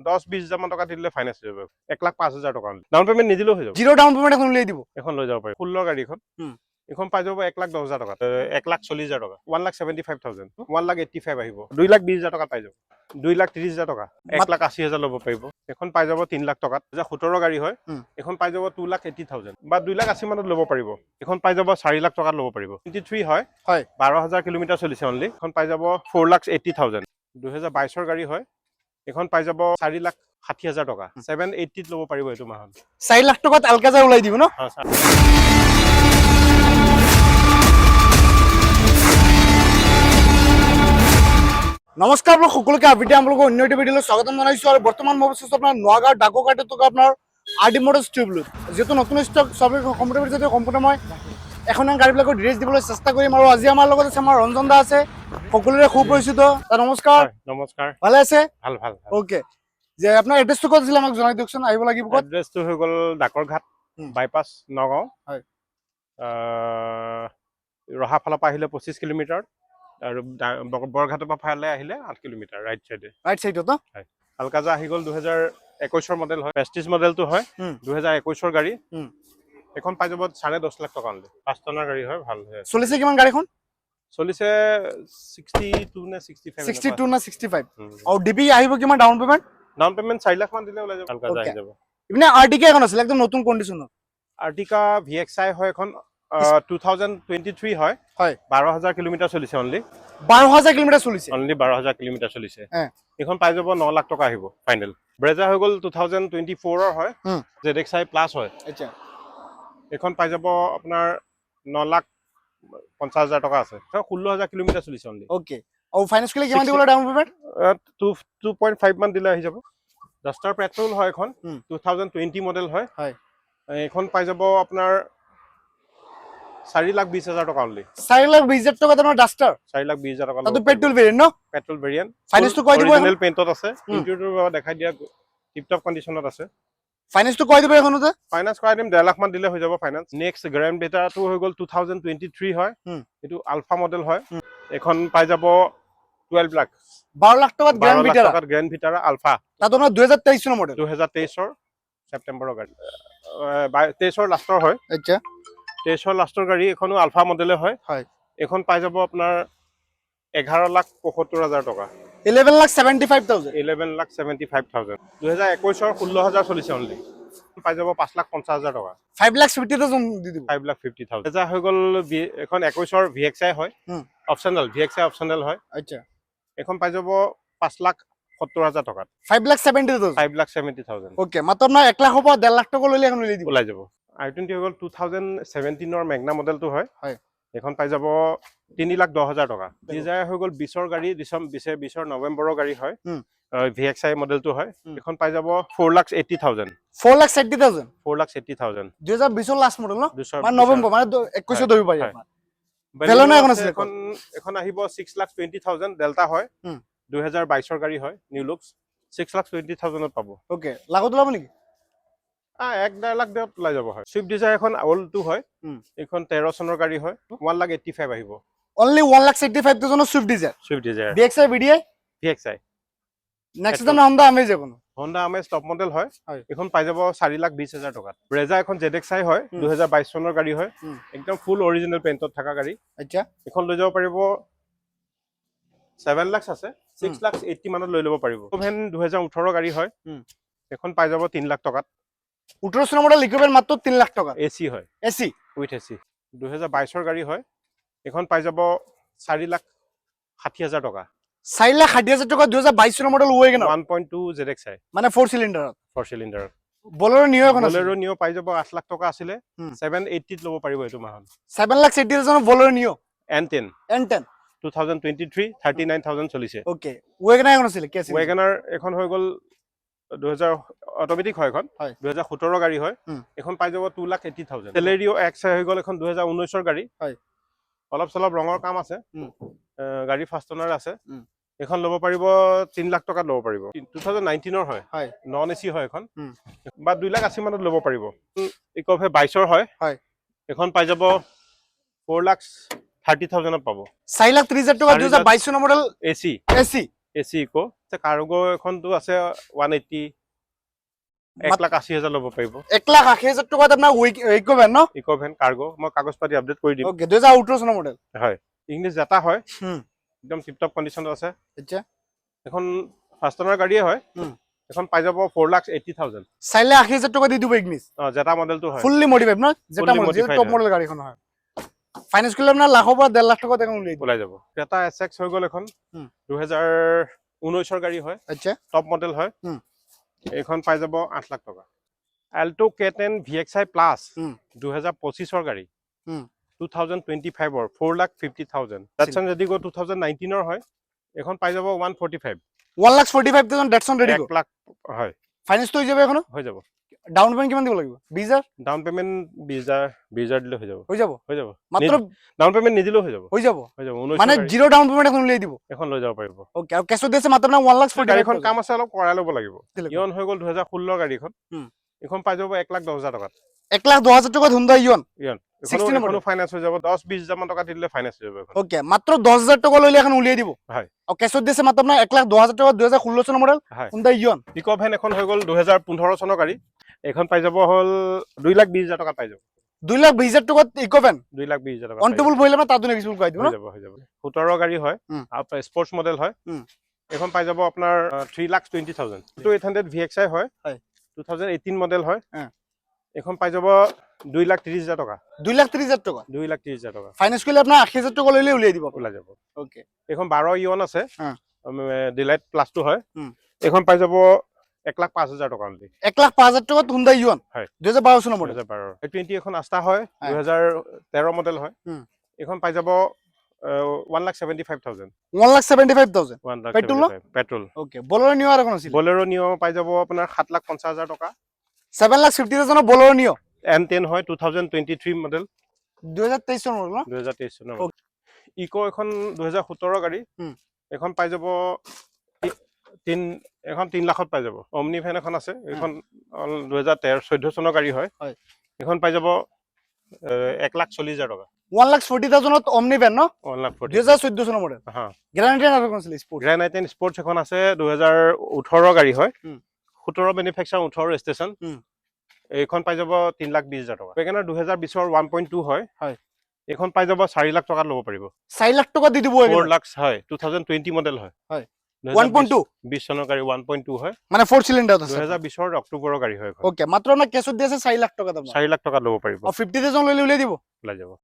10-20 হাজাৰ টকা দিলে ফাইনেন্স হৈ যাব 1,05,000 টকা ডাউন পেমেন্ট নিদিলেও হৈ যাব জিৰ' ডাউন পেমেন্ট এখন উলিয়াই দিব এখন লৈ যাব পাৰিব 16 গাড়ীখন এখন পাই যাব 1,10,000 টকা 1,40,000 টকা 1,75,000 1,85,000 আহিব 2,20,000 টকা পাই যাব 2,30,000 টকা 1,80,000 ল'ব পাৰিব এখন পাই যাব 3 লাখ টকাত 17 গাড়ী হয় এখন পাই যাব 2,80,000 বা 2,80,000 মানত ল'ব পাৰিব এখন পাই যাব 4 লাখ টকাত ল'ব পাৰিব 23 হয় 12,000 কিলোমিটাৰ চলিছে অনলি এখন পাই যাব 4,80,000 2022 গাড়ী হয় এখন পাই যাব 4,60,000 টকা 780 ল'ব পাৰিব এইটো মাহত 4 লাখ টকাত আলকাজাৰ ওলাই দিব ন নমস্কাৰ আপোনালোক সকলোকে আপডেট আপোনালোকক অন্য এটা ভিডিঅ'লৈ স্বাগতম জনাইছো আৰু বৰ্তমান মই বস্তু আপোনাৰ নোয়াগাঁও ডাকঘাটত থকা আপোনাৰ আৰডি মটৰ্ছ টিউবলৈত যেহেতু নতুন ষ্টক চবে কম্পিউটাৰ যাতে সম্পূৰ্ণ মই এখন গাড়ীবিলাকৰ ডিটেইলছ দিবলৈ চেষ্টা কৰিম আৰু আজি আমাৰ লগত আছে আমাৰ ৰঞ্জন দা আছে সকলোৰে খুব পৰিচিত নমস্কাৰ নমস্কাৰ ভালে আছে ভাল ভাল ওকে যে আপোনাৰ এড্ৰেছটো ক'ত আছিল আমাক জনাই দিয়কচোন আহিব লাগিব ক'ত এড্ৰেছটো হৈ গ'ল ডাকৰঘাট বাইপাছ নগাঁও হয় ৰহা ফালৰ পৰা আহিলে 25 কিলোমিটাৰ আৰু বৰঘাটৰ পৰা ফালে আহিলে 8 কিলোমিটাৰ ৰাইট সাইডত হয় আলকাজা আহি গ'ল 2021 মডেল হয় প্ৰেষ্টিজ মডেলটো হয় 2021 গাড়ী এখন পাই যাব 10.5 লাখ টকা অনলি 5 টনৰ গাড়ী হয় ভাল হয় চলিছে কিমান গাড়ীখন চলিছে 62 নে 65 62 না 65 আৰু ডিবি আহিব কিমান ডাউন পেমেন্ট 4 লাখ মান দিলে ওলাই যাব আলকাজা আহি যাব ইবনে আৰ্টিকা এখন আছিল একদম নতুন কন্ডিশনত আৰ্টিকা VXI হয় এখন 2023 হয় 12,000 কিলোমিটাৰ চলিছে অনলি 12,000 কিলোমিটাৰ চলিছে অনলি 12,000 কিলোমিটাৰ চলিছে এখন পাই যাব 9 লাখ টকা আহিব ফাইনেল ব্ৰেজা হৈ গ'ল 2024 ৰ হয় ZXI প্লাছ হয় আচ্ছা এখন পাই যাব আপোনাৰ 9,50,000 টকা আছে 16,000 কিলোমিটাৰ চলিছে অনলি ওকে আৰু ফাইনেন্স কৰিলে কিমান দিবলৈ ডাউন পেমেন্ট 2.5 মান দিলে আহি যাব ডাস্টাৰ পেট্ৰল হয় এখন 2020 মডেল হয় এখন পাই যাব আপোনাৰ 4,20,000 টকা অনলি 4,20,000 টকা তোমাৰ ডাস্টাৰ 4,20,000 টকা তাতো পেট্ৰল ভেৰিয়েন্ট ন পেট্ৰল ভেৰিয়েন্ট ফাইনেন্সটো কৈ দিব অৰিজিনাল পেইন্টত আছে ইন্টেৰিয়ৰ দেখাই দিয়া টিপ টপ কন্ডিশনত আছে ফাইনেন্সটো কৈ দিব এখনতে ফাইনান্স কৰাই দিম 1.5 লাখ মান দিলে হৈ যাব ফাইনান্স নেক্সট গ্ৰেন্ড বেটাটো হৈ গ'ল 2023 হয় এটো আলফা মডেল হয় এখন পাই যাব 12 লাখ 12 লাখ টকাত গ্ৰেন্ড ভিটাৰা আলফা তাতো না 2023 ৰ মডেল 2023 ৰ সেপ্টেম্বৰৰ গাড়ী 23 ৰ লাষ্টৰ হয় আচ্ছা 23 ৰ লাষ্টৰ গাড়ী এখনো আলফা মডেলে হয় এখন পাই যাব আপোনাৰ 11,75,000 টকা 11,75,000 11,75,000 2021 ৰ 16,000 চলিছে অনলি পাই যাব 5,50,000 টকা 5,50,000 দি দিব 5,50,000 এটা হৈ গ'ল এখন 21 ৰ VXI হয় অপচনেল VXI অপচনেল হয় আচ্ছা এখন পাই যাব 5,70,000 টকা 5,70,000 5,70,000 ওকে মাত্ৰ না 1 লাখ হ'ব 1.5 লাখ টকা ললে এখন লৈ দিব ওলাই যাব i20 হৈ গ'ল 2017 ৰ মেগনা মডেলটো হয় এখন পাই যাব 3,10,000 টকা ডিজায়াৰ হৈ গ'ল 20 ৰ গাড়ী 20 ৰ নৱেম্বৰৰ গাড়ী হয় VXI মডেলটো হয় এখন পাই যাব 4,80,000 4,70,000 4,80,000 2020 ৰ লাষ্ট মডেল ন মানে নৱেম্বৰ মানে 21 ধৰিব পাৰি আপোনাৰ ভেলোনা এখন আহিব 6,20,000 ডেল্টা হয় 2022 ৰ গাড়ী হয় নিউ লুকস 6,20,000 ত পাব ওকে লাগত লাভ নেকি 1.5 লাখ দিয়ত ওলাই যাব হয় সুইফট ডিজায়াৰ এখন ওল্ডটো হয় এখন 13 চনৰ গাড়ী হয় 1,85,000 আহিব only 1,75,000 Swift Dzire DXI VXI next time Honda Amaze Honda Amaze top model হয় এখন পাই যাব 4,20,000 টকা ব্ৰেজা এখন ZXI হয় 2022 চনৰ গাড়ী হয় একদম ফুল অৰিজিনাল পেইন্টত থকা গাড়ী আচ্ছা এখন লৈ যাব পাৰিব 7 লাখ আছে 6,80,000 মানত লৈ ল'ব পাৰিব ভেন 2018 গাড়ী হয় এখন পাই যাব 3 লাখ টকাত 18 চনৰ মডেল ইকুইপমেন্ট মাত্ৰ 3 লাখ টকা AC হয় AC উইথ AC 2022 ৰ গাড়ী হয় এখন পাই যাব 4,60,000 টকা 4,60,000 টকা 2022 চনৰ মডেল ওয়েগনাৰ 1.2 ZXI মানে 4 সিলিন্ডাৰ বলেৰো নিও পাই যাব 8 লাখ টকা আছিল 780 ল'ব পাৰিব এইটো মাহত 7,80,000 বলেৰো নিও N10 2023 39,000 চলিছে ওকে ওয়েগনাৰ এখন আছিল কি আছিল ওয়েগনাৰ এখন হৈ গ'ল 2000 অটোমেটিক হয় এখন 2017 গাড়ী হয় এখন পাই যাব 2,80,000 সেলেৰিও X হৈ গ'ল এখন 2019 ৰ গাড়ী হয় অলপ চলপ ৰঙৰ কাম আছে গাড়ী ফাৰ্ষ্ট ওনাৰ আছে এখন ল'ব পাৰিব 3 লাখ টকা ল'ব পাৰিব 2019 ৰ হয় নন AC হয় এখন বা 2,80,000 মানত ল'ব পাৰিব ইকোভে 22 ৰ হয় এখন পাই যাব 4,30,000 পাব 4,30,000 টকা 2022 চনৰ মডেল AC এচি ইকো কাৰ্গো এখনতো আছে 180 1,80,000 ল'ব পাৰিব 1,80,000 টকাত আপোনাৰ ইকো ভেন ন ইকো ভেন কাৰ্গো মই কাগজ পাতি আপডেট কৰি দিম ওকে 2018 চনৰ মডেল হয় ইংলিছ জেটা হয় হুম একদম টিপটপ কণ্ডিশ্যনত আছে আচ্ছা এখন ফাৰ্ষ্ট অনাৰ গাড়ীয়ে হয় এখন পাই যাব 4,80,000 চাইলে 80,000 টকা দি দিব ইংলিছ জেটা মডেলটো হয় ফুললি মডিফাইড ন যেটা Fully মডেল modified টপ হয়। মডেল গাড়ীখন হয় ফাইনেন্স কৰিলে আপোনাৰ লাখৰ পৰা 1.5 লাখ টকা দেখোন উলিয়াই দিব ওলাই যাব ক্ৰেটা এসএক্স হৈ গ'ল এখন হুম। 2019 গাড়ী হয় আচ্ছা টপ মডেল হয় হুম। এইখন পাই যাব 8 লাখ টকা এল্টো K10 VXI প্লাছ হুম। 2025 গাড়ী হুম। 2025 4,50,000 ডাটছন ৰেডিগো 2019 হয় এখন পাই যাব 145 1,45,000 ডেটছন ৰেডি 1 লাখ হয় ফাইনেন্স তো হৈ যাব এখন হৈ যাব ডাউন পেমেন্ট কিমান দিব লাগিব 20,000 ডাউন পেমেন্ট 20,000 দিলে হৈ যাব হৈ যাব হৈ যাব মাত্ৰ ডাউন পেমেন্ট নিদিলেও হৈ যাব হৈ যাব হৈ যাব 19 মানে গাড়ী। জিৰ' ডাউন পেমেন্ট এখন উলিয়াই দিব এখন লৈ যাব পাৰিব ওকে আৰু কেছত দিছে মাত্ৰ আপোনাৰ 1,45,000 গাড়ীখন কাম আছে অলপ কৰাই ল'ব লাগিব কেনেকুৱা? ইয়ন হৈ গ'ল 2016 গাড়ীখন হুম। এখন পাই যাব 1,10,000 টকাত 1,10,000 টকাত হুণ্ডাই ইয়ন ইয়ন 16 এখনো model। ফাইনেন্স হৈ যাব 10-20,000 মান টকা দিলে ফাইনেন্স হৈ যাব এখন ওকে মাত্ৰ 10,000 টকা লৈলে এখন উলিয়াই দিব হয় আৰু কেছত দিছে মাত্ৰ আপোনাৰ 1,10,000 টকা 2016 চনৰ মডেল হয় হুণ্ডাই ইয়ন পিকআপ ভেন এখন হৈ গ'ল 2015 চনৰ গাড়ী এখন পাই যাব হ'ল 2,20,000 টকা পাই যাব 2,20,000 টকাত ইকোভেন 2,20,000 টকা অন টেবুল ভৰিলে মানে তাতো নেক্সট কৰাই দিব ন হৈ যাব 17 গাড়ী হয় হুম। আৰু স্পৰ্টছ মডেল হয় হুম। এখন পাই যাব আপোনাৰ 3,20,000 800 VXI হয় হয়। 2018 মডেল হয় হ্যাঁ। এখন পাই যাব 2,30,000 টকা 2,30,000 টকা 2,30,000 টকা ফাইনেন্স কৰিলে আপোনাৰ 80,000 টকা লৈলে উলিয়াই দিব ওলাই যাব ওকে এখন 12 ইয়ন আছে হ্যাঁ। ডিলাইট প্লাছটো হয় হুম। এখন পাই যাব 1,05,000 টকা অনলি 1,05,000 টকাত হুণ্ডাই ইয়ন হয়। 2012 চনৰ মডেল 2012 20 এখন আস্তা হয় হয়। 2013 মডেল হয় হুম। এখন পাই যাব 1,75,000 1,75,000 পেট্ৰল ন? পেট্ৰল ওকে বলেৰো নিও আৰু এখন আছিল বলেৰো নিও পাই যাব আপোনাৰ 7,50,000 টকা 7,50,000 ৰ বলেৰো নিও M10 হয় 2023 মডেল 2023 চনৰ মডেল ন 2023 চনৰ Okay. ইকো এখন 2017 গাড়ী হুম। এখন পাই যাব 3 লাখত পাই যাব অমনি ভেন এখন আছে এখন 2013-14 চনৰ গাড়ী হয় হয়। এখন পাই যাব 1,40,000 টকা 1,40,000 ত অমনি ভেন ন 1,40,000 2014 চনৰ মডেল হা গ্ৰেনাইট আৰু এখন আছিল স্পৰ্ট গ্ৰেণ্ড আইটেন স্পৰ্টছ এখন আছে 2018 গাড়ী হয় হুম। 17 মেনুফেকচাৰ 18 ৰেজিষ্ট্ৰেশ্যন হুম। এইখন পাই যাব 3,20,000 টকা ৱেগনাৰ 2020 1.2 হয় হয়। এইখন পাই যাব 4 লাখ টকাত ল'ব পাৰিব 4 লাখ টকা দি দিব 4 লাখ হয় 2020 মডেল হয় হয়। 2020 1.2 20 চনৰ গাড়ী 1.2 হয় মানে 4 চিলিণ্ডাৰত আছে 2020 অক্টোবৰৰ গাড়ী হয় এখন ওকে মাত্ৰ না কেছত দি আছে 4 লাখ টকা দাম 4 লাখ টকাত ল'ব পাৰিব 50,000 লৈলে উলিয়াই দিব ওলাই যাব